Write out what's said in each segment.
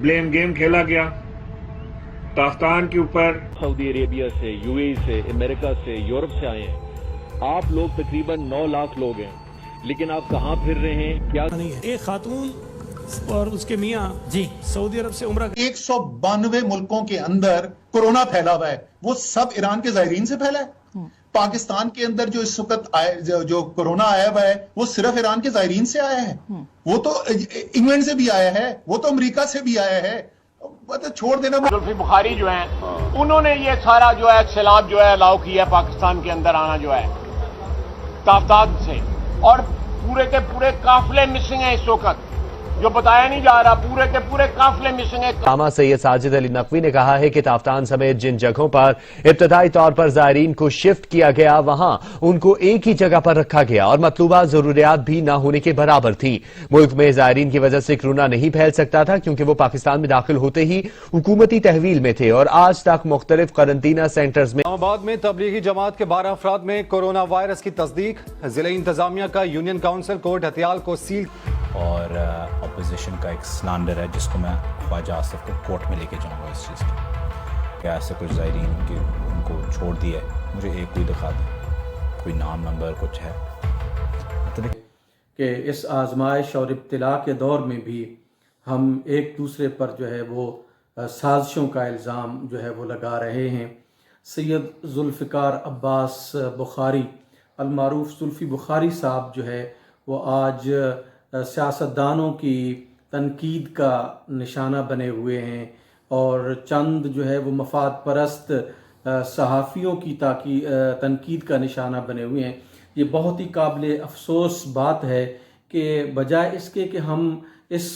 Blame game खेला गया ताफ्तान के ऊपर। सऊदी अरेबिया से, यूएई से, अमेरिका से, यूरोप से आए हैं। आप लोग तकरीबन 9 लाख लोग हैं, लेकिन आप कहाँ फिर रहे हैं? क्या नहीं है। एक खातून और उसके मियाँ जी सऊदी अरब से उम्रा 192 मुल्कों के अंदर कोरोना फैला हुआ है, वो सब ईरान के ज़ायरीन से फैला है। पाकिस्तान के अंदर जो इस वक्त जो कोरोना आया हुआ है वो सिर्फ ईरान के ज़ायरीन से आया है, वो तो इंग्लैंड से भी आया है, वो तो अमेरिका से भी आया है। तो छोड़ देना। जुल्फी बुखारी जो हैं उन्होंने ये सारा जो है सैलाब जो है अलाउ किया पाकिस्तान के अंदर आना जो है ताफ्तान से, और पूरे के पूरे काफिले मिसिंग हैं इस वक्त, जो बताया नहीं जा रहा, पूरे के पूरे काफिले मिसिंग है। अल्लामा सैयद साजिद अली नकवी ने कहा है कि ताफ्तान समेत जिन जगहों पर इब्तदाई तौर पर ज़ायरीन को शिफ्ट किया गया वहां उनको एक ही जगह पर रखा गया और मतलूबा जरूरियात भी न होने के बराबर थी। मुल्क में ज़ायरीन की वजह से कोरोना नहीं फैल सकता था क्योंकि वो पाकिस्तान में दाखिल होते ही हुकूमती तहवील में थे और आज तक मुख्तलिफ क्वारंटीना सेंटर्स में। इस्लामाबाद में तबलीगी जमात के 12 अफराद में कोरोना वायरस की तस्दीक। जिला इंतजामिया का यूनियन काउंसिल कोर्ट हथियाल को सील और अपोजिशन का एक स्लैंडर है जिसको मैं ख्वाजा आसिफ को कोर्ट में लेके जाऊंगा इस चीज़ की। क्या ऐसे कुछ ज़ायरीन की उनको छोड़ दिया है, मुझे एक कोई दिखा दे, कोई नाम नंबर कुछ है मतलब कि इस आजमाइश और इब्तिला के दौर में भी हम एक दूसरे पर जो है वो साजिशों का इल्ज़ाम जो है वो लगा रहे हैं। सैयद जुल्फ़िकार अब्बास बुखारी अलमारूफ जुल्फ़ी बुखारी साहब जो है वो आज सियासतदानों की तनकीद का निशाना बने हुए हैं और चंद जो है वो मफाद परस्त सहाफ़ियों की तनकीद का निशाना बने हुए हैं। ये बहुत ही काबिल अफसोस बात है कि बजाय इसके कि हम इस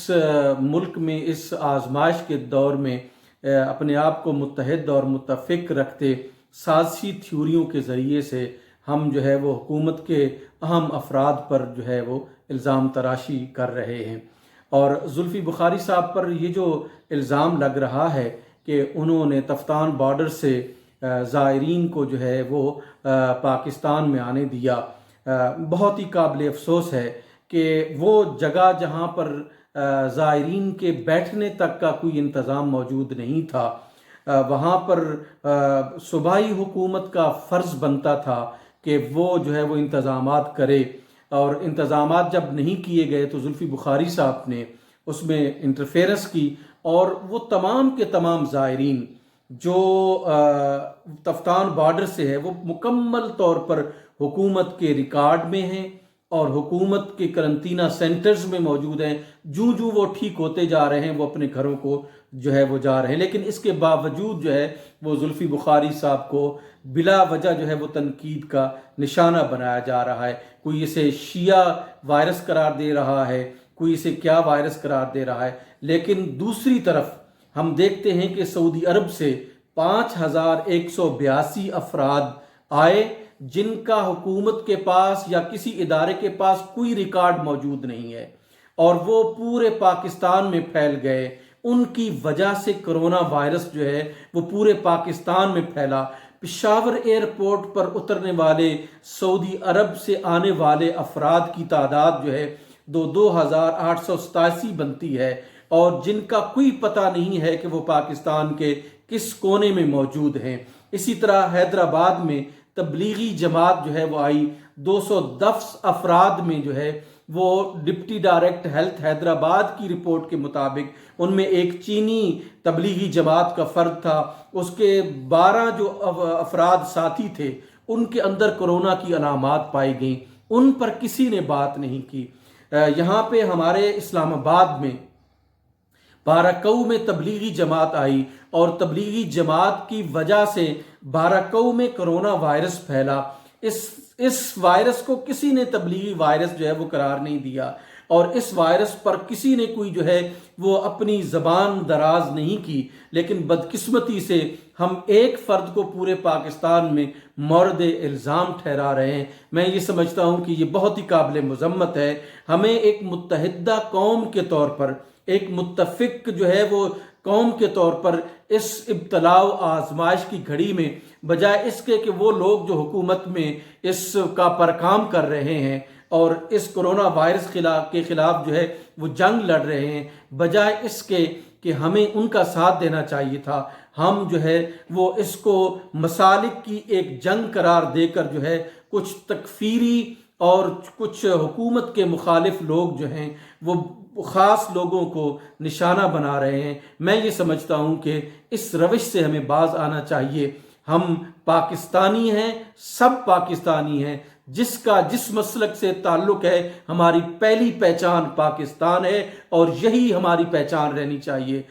मुल्क में इस आजमाइश के दौर में अपने आप को मुत्तहिद और मुत्तफ़िक रखते साज़िशी थ्योरियों के ज़रिए से हम जो है वो हुकूमत के अहम अफराद पर जो है वो इल्ज़ाम तराशी कर रहे हैं। और जुल्फ़ी बुखारी साहब पर ये जो इल्ज़ाम लग रहा है कि उन्होंने तफ्तान बॉर्डर से ज़ायरीन को जो है वो पाकिस्तान में आने दिया, बहुत ही काबिल अफसोस है कि वो जगह जहाँ पर ज़ायरीन के बैठने तक का कोई इंतज़ाम मौजूद नहीं था, वहाँ पर सूबाई हुकूमत का फ़र्ज़ बनता था कि वो जो है वो इंतज़ामात करे, और इंतज़ामात जब नहीं किए गए तो जुल्फ़ी बुखारी साहब ने उसमें इंटरफेरेंस की और वो तमाम के तमाम ज़ायरीन जो तफ्तान बॉर्डर से है वो मुकम्मल तौर पर हुकूमत के रिकॉर्ड में हैं और हुकूमत के करंटीना सेंटर्स में मौजूद हैं। जूँ जूँ वो ठीक होते जा रहे हैं वो अपने घरों को जो है वो जा रहे हैं, लेकिन इसके बावजूद जो है वो जुल्फ़ी बुखारी साहब को बिला वजह जो है वो तनकीद का निशाना बनाया जा रहा है। कोई इसे शिया वायरस करार दे रहा है, कोई इसे क्या वायरस करार दे रहा है, लेकिन दूसरी तरफ हम देखते हैं कि सऊदी अरब से 5182 अफराद आए जिनका हुकूमत के पास या किसी इदारे के पास कोई रिकॉर्ड मौजूद नहीं है और वो पूरे पाकिस्तान में फैल गए। उनकी वजह से कोरोना वायरस जो है वो पूरे पाकिस्तान में फैला। पेशावर एयरपोर्ट पर उतरने वाले सऊदी अरब से आने वाले अफराद की तादाद जो है 2887 बनती है और जिनका कोई पता नहीं है कि वो पाकिस्तान के किस कोने में मौजूद हैं। इसी तरह हैदराबाद में तबलीगी जमात जो है वो आई, 210 अफराद में जो है वो डिप्टी डायरेक्टर हेल्थ हैदराबाद की रिपोर्ट के मुताबिक उनमें एक चीनी तबलीगी जमात का फ़र्द था, उसके 12 जो अफराद साथी थे उनके अंदर कोरोना की अलामात पाई गई, उन पर किसी ने बात नहीं की। यहाँ पे हमारे इस्लामाबाद में बाराकऊ में तबलीगी जमात आई और तबलीगी जमात की वजह से बाराकऊ में कोरोना वायरस फैला। इस वायरस को किसी ने तबलीगी वायरस जो है वो करार नहीं दिया और इस वायरस पर किसी ने कोई जो है वो अपनी ज़बान दराज नहीं की, लेकिन बदकिस्मती से हम एक फ़र्द को पूरे पाकिस्तान में मौरद इल्ज़ाम ठहरा रहे हैं। मैं ये समझता हूँ कि ये बहुत ही काबिल मज़म्मत है। हमें एक मुत्तहिदा कौम के तौर पर, एक मुत्तफ़िक जो है वो कौम के तौर पर इस इब्तलाउ आजमाइश की घड़ी में बजाय इसके कि वो लोग जो हुकूमत में इसका पर काम कर रहे हैं اور اس کورونا وائرس کے خلاف جو ہے وہ جنگ لڑ رہے ہیں، بجائے اس کے کہ ہمیں ان کا ساتھ دینا چاہیے تھا، ہم جو ہے وہ اس کو مسالک کی ایک جنگ قرار دے کر جو ہے کچھ تکفیری اور کچھ حکومت کے مخالف لوگ جو ہیں وہ خاص لوگوں کو نشانہ بنا رہے ہیں۔ میں یہ سمجھتا ہوں کہ اس روش سے ہمیں باز آنا چاہیے۔ ہم پاکستانی ہیں، سب پاکستانی ہیں، جس مسلک سے تعلق ہے، ہماری پہلی پہچان پاکستان ہے اور یہی ہماری پہچان رہنی چاہیے۔